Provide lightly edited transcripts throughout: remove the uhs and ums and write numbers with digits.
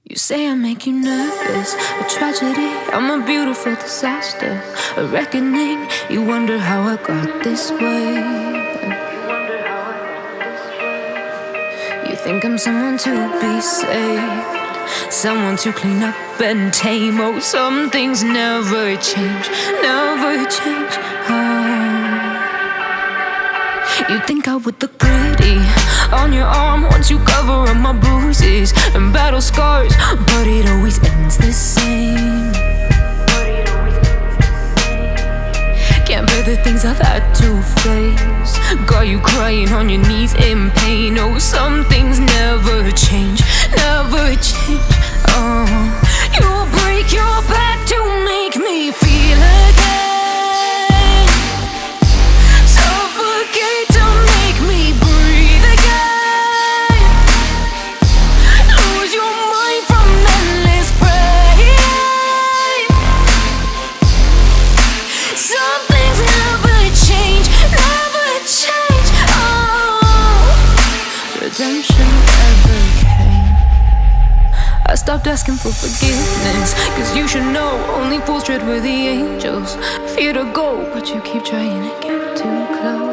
You say I make you nervous, a tragedy, I'm a beautiful disaster, a reckoning, you wonder how I got this way. You think I'm someone to be saved, someone to clean up and tame. Oh, some things never change, never change. You think I would look pretty on your arm once you cover up my bruises and battle scars, but it always ends the same. Can't bear the things I've had to face, got you crying on your knees in pain. Oh, some things never change, never change. Oh, you'll break your back to make me feel again. Redemption ever came. I stopped asking for forgiveness, cause you should know only fools tread where the angels fear to go, but you keep trying to get too close.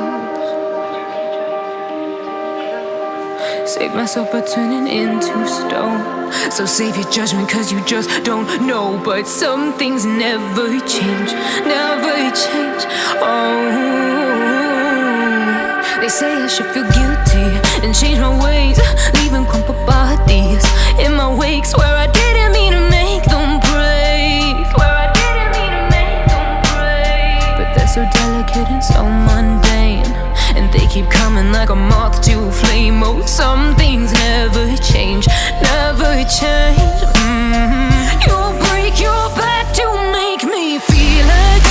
Save myself by turning into stone, so save your judgment cause you just don't know. But some things never change, never change. Oh, they say I should feel guilty and change my ways, leaving crumpled bodies in my wake. Swear I didn't mean to make them break, swear I didn't mean to make them break. But they're so delicate and so mundane, and they keep coming like a moth to a flame. Oh, some things never change, never change. You'll break your back to make me feel again.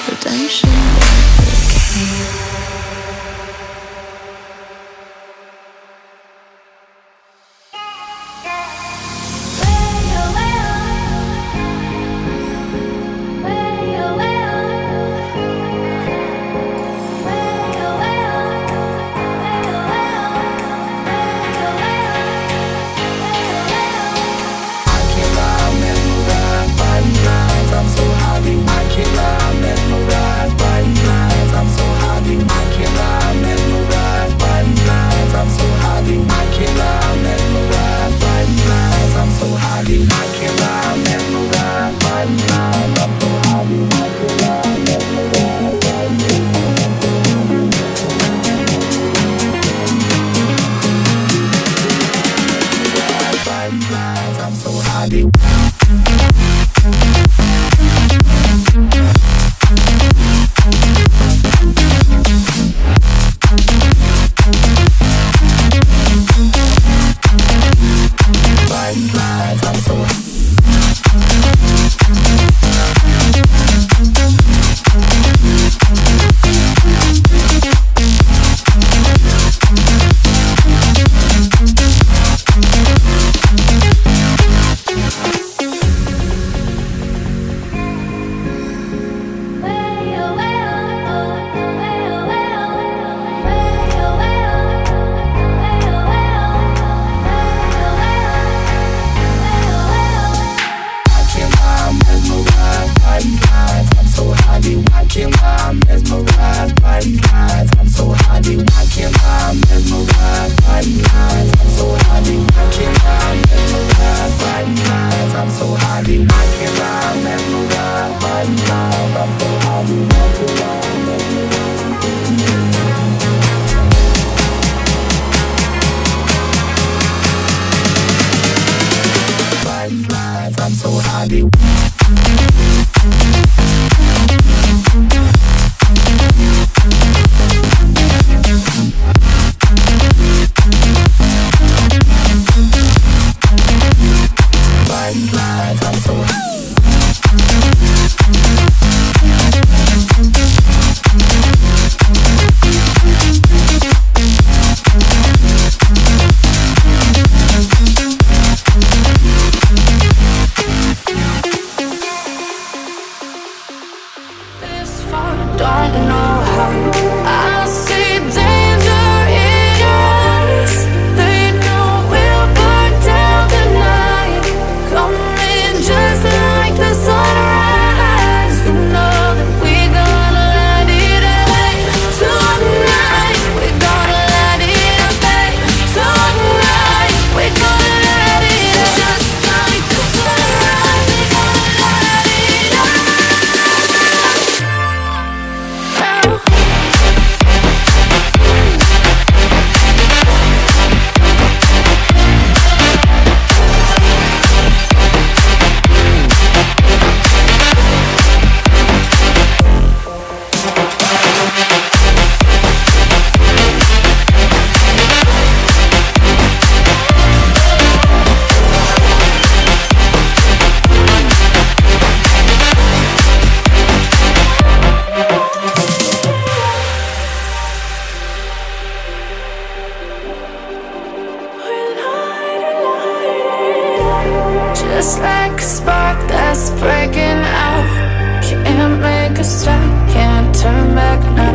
Redemption never came. a spark that's breaking out. Can't make a stop, can't turn back now.